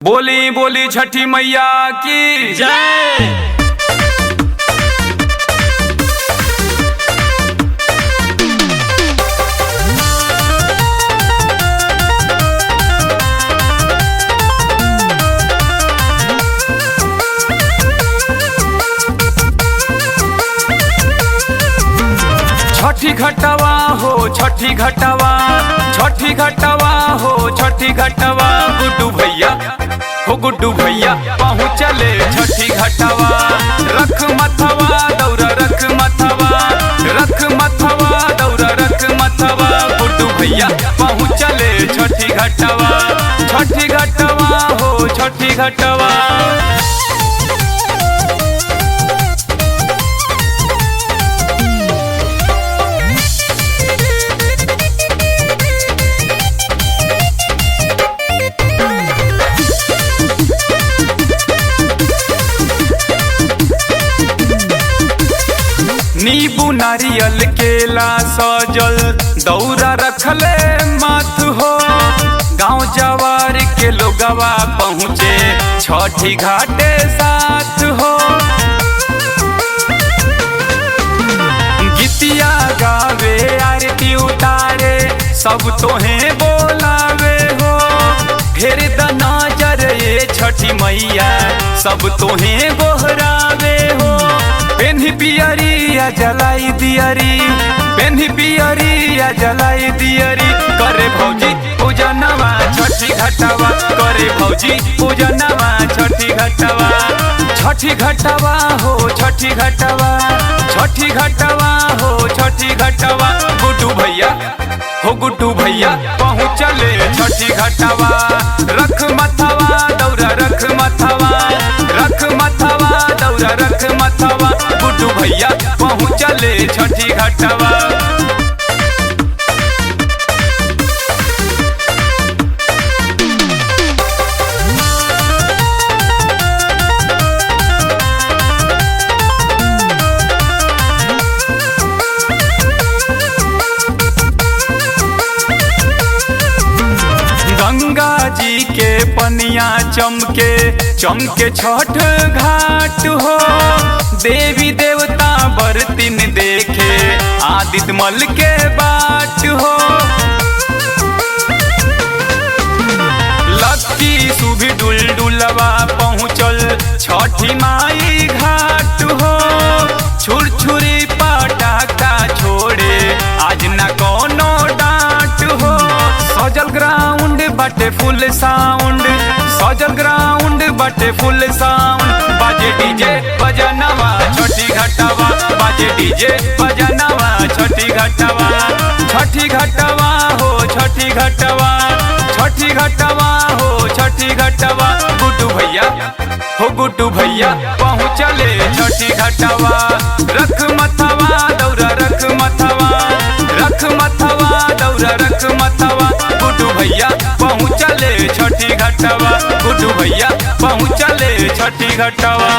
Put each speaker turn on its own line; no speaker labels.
बोली बोली छठी मैया की
जय।
छठी घटवा हो छठी घटवा, छठी घटवा हो छठी घटवा। गुड्डू भैया हो गुड्डू भैया पहुँचले छठी घटवा। रख मथवा दौरा रख मथवा, रख मथवा दौरा रख मथवा। गुड्डू भैया पहुँचले छठी घटवा, छठी घटवा हो छठी घटवा। नींबू नारियल केला सजल दौरा रखले माथ हो। गांव जवार के लोगवा पहुँचे छठी घाटे साथ हो। गीतिया गावे आरती उतारे सब तोहे बोलावे हो। फिर द नजर ये छठी मैया सब तोहे गोहरावे हो। पेन्ही पियरिया जलाई दियरी, पेन्ही पियरिया जलाई दियरी। करे भौजी पूजनवा छठी घटवा, करे भौजी पूजनवा छठी घटवा। छठी घटवा हो छठी घटवा, छठी घटवा हो छठी घटवा। गुड्डू भैया हो गुड्डू भैया पहुँचले छठी घटवा। रख मथवा दौरा रख मथवा, रख मथवा दौरा रख मथवा। गुड्डू भैया पहुँचले छठी घटवा। गंगा जी के पनिया चमके चमके छठ घाट हो। देवी देवता बरतिन देखे आदित्य मल के बाट हो। लक्की सुभी डुलडुलवा पहुँचल छठी माई घाट हो। छुरछुरी पटाखा छोड़े आज न कोनो डांट हो। सजल ग्राउंड बाटे फुल साउंड, सजल ग्राउंड बाटे फुल साउंड। बाजे डीजे बजनवा छठी घटवा, बाजे डीजे बजनवा छठी घटवा। छठी घटवा हो छठी घटवा, छठी घटवा हो छठी घटवा। गुड्डू भैया हो गुड्डू भैया पहुँचले छठी घटवा। रख मथवा दौरा रख मथवा, रख मथवा दौरा रख मथवा। गुड्डू भैया पहुँचले छठी घटवा, गुड्डू भैया पहुँचले छठी घटवा।